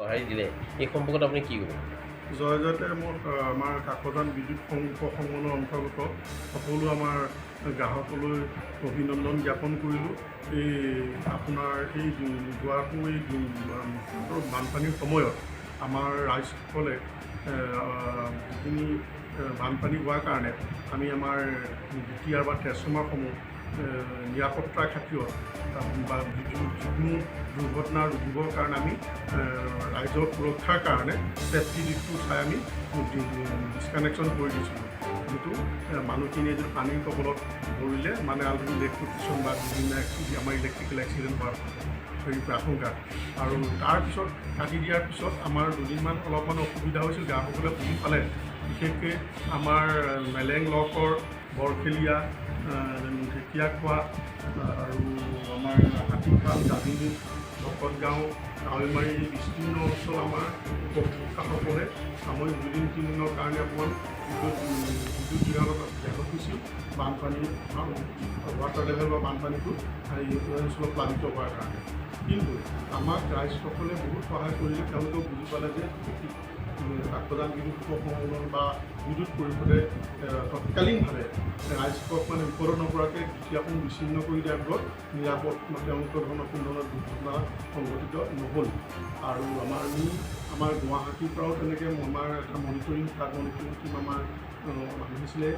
সঁহাৰি দিলে এই সম্পৰ্কত আপুনি কি ক'ব? জয়তে মই আমাৰ কাকজান বিদ্যুৎ সংগঠনৰ অন্তৰ্গত সকলো আমাৰ গ্ৰাহকলৈ অভিনন্দন জ্ঞাপন কৰিলোঁ। এই আপোনাৰ এই যোৱাটো এই বানপানীৰ সময়ত আমাৰ ৰাইজসকলে যিখিনি বানপানী হোৱাৰ কাৰণে আমি আমাৰ বিটিআৰ বা ট্ৰেন্সফৰ্মাৰসমূহ নিৰাপত্তাৰ খাতিৰত বা যিকোনো দুৰ্ঘটনা ৰোধিবৰ কাৰণে আমি ৰাইজৰ সুৰক্ষাৰ কাৰণে ছেফটি দিশটো চাই আমি ডিছকানেকশ্যন কৰি দিছিলোঁ। যিটো মানুহখিনিয়ে যদি পানীৰ কবলত পৰিলে মানে অলৰেডি ইলেক্ট্ৰিফিকেশ্যন বা বিভিন্ন আমাৰ ইলেক্ট্ৰিকেল এক্সিডেণ্ট হোৱাৰ আশংকা। আৰু তাৰপিছত কাটি দিয়াৰ পিছত আমাৰ দুদিনমান অলপমান অসুবিধা হৈছিল, গ্ৰাহকসকলে বুজি পালে। বিশেষকৈ আমাৰ মেলেং লকৰ বৰখেলীয়া ঢেকীয়াখোৱা আৰু আমাৰ হাতীখাল গাভিনী ভকতগাঁও কাৱৈমাৰী বিস্তীৰ্ণ অঞ্চল আমাৰ উপভোক্তাসকলে সামৰিক 2-3 দিনৰ কাৰণে অকণমান বিদ্যুৎ বিভাগত ব্যাঘাত হৈছিল। বানপানী ৱাটাৰ লেভেল বা বানপানীটো এই অঞ্চলত প্লাবিত হোৱাৰ কাৰণে। কিন্তু আমাক ৰাইজসকলে বহুত সহায় কৰিলে। তেওঁলোকেও বুজি পালে যে কাকজান বিদ্যুৎ সংগঠন বা বিদ্যুৎ পৰিষদে তৎকালীনভাৱে ৰাইজক মানে বিপদত নপৰাকৈ দুখীয়াসমূহ বিচ্ছিন্ন কৰি দিয়াৰ ফলত নিৰাপদ তেওঁলোকৰ কোনো ধৰণৰ দুৰ্ঘটনা সংঘটিত নহ'ল। আৰু আমাৰ গুৱাহাটীৰ পৰাও তেনেকৈ আমাৰ এটা মনিটৰিং টীম আমাৰ আহিছিলে।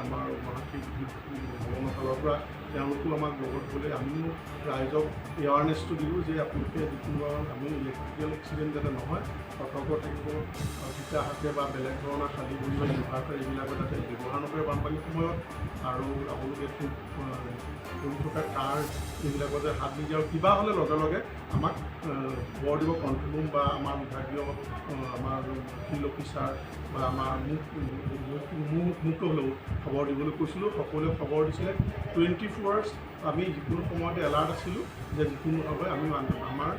আমাৰ গুৱাহাটী ভৱনৰ ফালৰ পৰা তেওঁলোকো আমাক লগত গ'লে আমিও ৰাইজক এৱাৰনেছটো দিলোঁ যে আপোনালোকে যিকোনো আমি ইলেক্ট্ৰিকেল এক্সিডেণ্ট যাতে নহয় সতৰ্ক থাকিব, তিতাহাতে বা বেলেগ ধৰণৰ খালী বহি ব্যৱহাৰ কৰে এইবিলাকো যাতে ব্যৱহাৰ নকৰে বানপানীৰ সময়ত। আৰু আপোনালোকে খুব কৰি থকা কাৰ এইবিলাকতে হাত নিদিয়ে। আৰু কিবা হ'লে লগে লগে আমাক খবৰ দিব কণ্ট্ৰল ৰুম বা আমাৰ বিভাগীয় আমাৰ ফিল্ড অফিচাৰ বা আমাৰ মোক হ'লেও খবৰ দিবলৈ কৈছিলোঁ। সকলোৱে খবৰ দিছিলে। 24 hours আমি যিকোনো সময়তে এলাৰ্ট আছিলোঁ যে যিকোনো ভাৱে আমি আমাৰ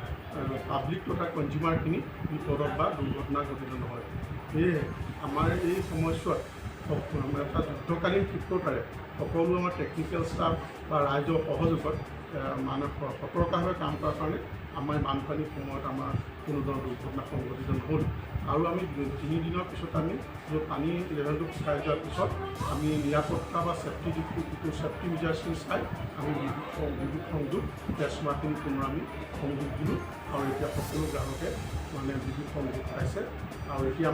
পাব্লিক তথা কনজিউমাৰখিনি বিপদত বা দুৰ্ঘটনা ঘটিত নহয়। সেয়েহে আমাৰ এই সময়ছোৱাত এটা যুদ্ধকালীন ক্ষিপ্ৰতাৰে সকলো আমাৰ টেকনিকেল ষ্টাফ বা ৰাইজৰ সহযোগত মানে সতৰ্কভাৱে কাম কৰাৰ কাৰণে আমাৰ বানপানীৰ সময়ত আমাৰ কোনো ধৰণৰ দুৰ্ঘটনা সংঘটিত নহ'ল। আৰু আমি 3 দিনৰ পিছত আমি পানী লেভেলটো শুকাই যোৱাৰ পিছত আমি নিৰাপত্তা বা ছেফটি দিশটো ছেফটি মেজাৰ্ছখিনি চাই আমি বিদ্যুৎ সংযোগ ট্ৰেন্সফৰ্মাৰখিনি পুনৰ আমি সংযোগ দিলোঁ। আৰু এতিয়া সকলো গ্ৰাহকে মানে বিদ্যুৎ সংযোগ পাইছে। আৰু এতিয়া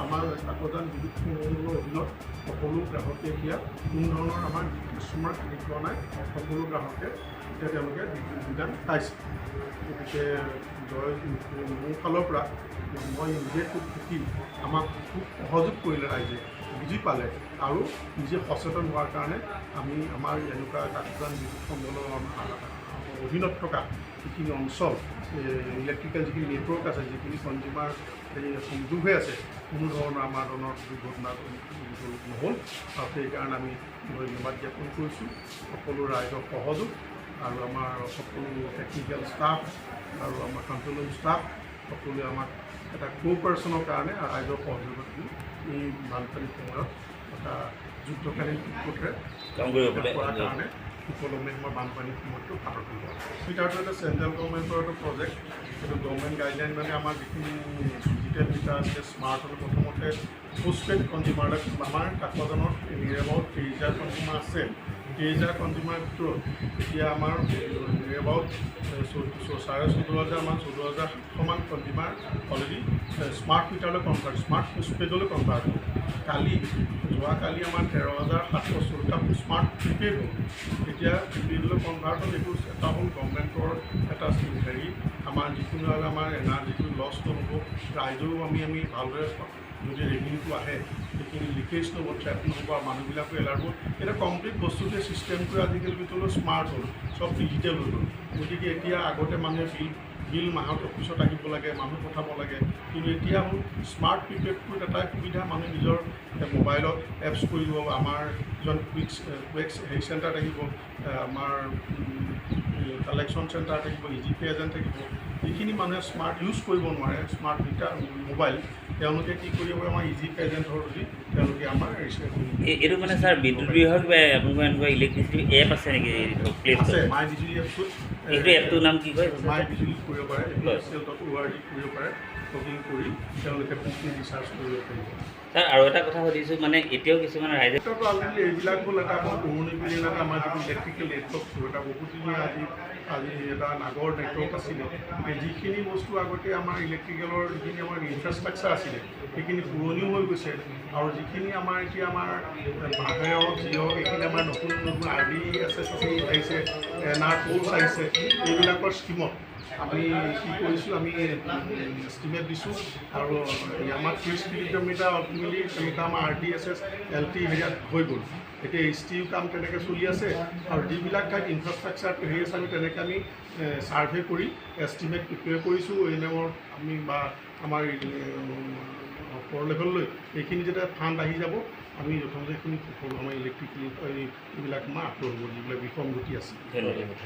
আমাৰ কাকজান বিদ্যুৎ সংযোগৰ অধীনত সকলো গ্ৰাহকে এতিয়া কোনো ধৰণৰ আমাৰ ট্ৰেন্সফৰ্মাৰ কিনি পোৱা নাই। সকলো গ্ৰাহকে এতিয়া তেওঁলোকে বিদ্যুৎ যোগান পাইছে। গতিকে মোৰ ফালৰ পৰা মই নিজে খুব সুখী। আমাক খুব সহযোগ কৰিলে ৰাইজে, বুজি পালে আৰু নিজে সচেতন হোৱাৰ কাৰণে আমি আমাৰ এনেকুৱা কাকজান বিদ্যুৎ সংযোগৰ অধীনত থকা যিখিনি অঞ্চল ইলেক্ট্ৰিকেল যিখিনি নেটৱৰ্ক আছে, যিখিনি কনজিউমাৰ সংযোগ হৈ আছে, কোনো ধৰণৰ আমাৰ দুৰ্ঘটনা নহ'ল। আৰু সেইকাৰণে আমি ধন্যবাদ জ্ঞাপন কৰিছোঁ সকলো ৰাইজৰ সহযোগ আৰু আমাৰ সকলো টেকনিকেল ষ্টাফ আৰু আমাৰ কণ্ট্ৰল ৰুম ষ্টাফ সকলোৱে আমাক এটা কোঅপাৰেশ্যনৰ কাৰণে ৰাইজৰ সহযোগত এই বানপানীৰ সময়ত এটা যুদ্ধকালীন ক্ষিপ্ৰতাৰে কাম কৰাৰ কাৰণে সুকলমে আমাৰ বানপানীৰ সময়টো পাৰ কৰিব। মিটাৰটো এটা চেণ্ট্ৰেল গভৰ্ণমেণ্টৰ এটা প্ৰজেক্ট। সেইটো গভৰ্ণমেণ্ট গাইডলাইন মানে আমাৰ যিখিনি ডিজিটেল মিটাৰ আছে স্মাৰ্ট হ'ল। প্ৰথমতে পোষ্টপেইড কনজিউমাৰ আমাৰ কাকজানত নিয়েৰ এবাউট 30,000 কনজিউমাৰ আছে। 30,000 কনজিউমাৰ ভিতৰত এতিয়া আমাৰ নিয়েৰ এবাউট 14,500 মান 14,700 কনজিউমাৰ অলৰেডি স্মাৰ্ট মিটাৰলৈ কনভাৰ্ট, স্মাৰ্ট পোষ্টপেইডলৈ কনভাৰ্ট হ'ল। যোৱাকালি আমাৰ 13,714টা স্মাৰ্ট প্ৰিপেইড হ'ল। এতিয়া প্ৰিপেইডলৈ কনভাৰ্ট হ'ল। এইটো এটা হ'ল গভৰ্ণমেণ্টৰ এটা আমাৰ যিকোনো আমাৰ এনাৰ্জিটো লছ নহ'ব। ৰাইজৰো আমি ভালদৰে যদি ৰেভিনিউটো আহে সেইখিনি লিকেজ নহ'ব, ট্ৰেপ নহ'ব আৰু মানুহবিলাকো এলাৰ্ট হ'ল। এতিয়া কমপ্লিট বস্তুটোৱে ছিষ্টেমটোৱে আজিকালি ভিতৰত স্মাৰ্ট হ'ল, চব ডিজিটেল হৈ গ'ল। গতিকে এতিয়া আগতে মানুহে বিল মাহত অফিচত আহিব লাগে, মানুহ পঠাব লাগে। কিন্তু এতিয়া হ'ল স্মাৰ্ট প্ৰিপেইডটোত এটাই সুবিধা, মানুহে নিজৰ মোবাইলত এপছ কৰিব। আমাৰ যিজন কুইক চেণ্টাৰ থাকিব, আমাৰ কালেকশ্যন চেণ্টাৰ থাকিব, ইজিপে এজেণ্ট থাকিব। যিখিনি মানুহে স্মাৰ্ট ইউজ কৰিব নোৱাৰে স্মাৰ্ট মিটাৰ মোবাইল, তেওঁলোকে কি কৰিব আমাৰ ইজিপে এজেণ্টৰ যদি তেওঁলোকে আমাৰ এইটো মানে ছাৰ বিদ্যুৎ বিভাগ বা আপোনালোকৰ এনেকুৱা ইলেক্ট্ৰিচিটি এপ আছে নেকি? আছে মাই বিজুলী এপটোত এইটো এপটোৰ নাম কি কয়? মাই বিজুলীত কৰিব পাৰে, APSL.org কৰিব পাৰে, লগিন কৰি তেওঁলোকে বিজুলী ৰিচাৰ্জ কৰিব পাৰিব। ছাৰ আৰু এটা কথা সুধিছোঁ, মানে এতিয়াও কিছুমান ৰাইজে অলৰেডি এইবিলাক হ'ল এটা আমাৰ পুৰণি বুলি এটা আমাৰ যিটো ইলেক্ট্ৰিকেল নেটৱৰ্ক এটা বহুত দিনীয়া আজি এটা আগৰ নেটৱৰ্ক আছিলে। যিখিনি বস্তু আগতে আমাৰ ইলেক্ট্ৰিকেলৰ যিখিনি আমাৰ ইনফ্ৰাষ্ট্ৰাকচাৰ আছিলে সেইখিনি পুৰণিও হৈ গৈছে, আৰু যিখিনি আমাৰ এতিয়া আমাৰ বাঁহে হওক যি হওক এইখিনি আমাৰ নতুন নতুন RDSS আহিছে, NR কোৰ্চ আহিছে, এইবিলাকৰ স্কীমত আমি কি কৰিছোঁ, আমি এষ্টিমেট দিছোঁ, আৰু আমাৰ 30 কিলোমিটাৰ আল্টিমেটলি তেনেকুৱা আমাৰ RDSS LT হেৰিয়াত হৈ গ'ল। এতিয়া HTU কাম তেনেকৈ চলি আছে, আৰু যিবিলাক ঠাইত ইনফ্ৰাষ্ট্ৰাকচাৰটো হেৰি আছে আমি তেনেকৈ আমি ছাৰ্ভে কৰি এষ্টিমেট প্ৰিপেয়াৰ কৰিছোঁ। এনেমৰ আমি বা আমাৰ ওপৰ লেভেললৈ এইখিনি যেতিয়া ফাণ্ড আহি যাব, আমি যথেষ্টখিনি সকলো আমাৰ ইলেক্ট্ৰিক এইবিলাক আমাৰ আপলোড হ'ব, যিবিলাক বিসংগতি আছে। ধন্যবাদ।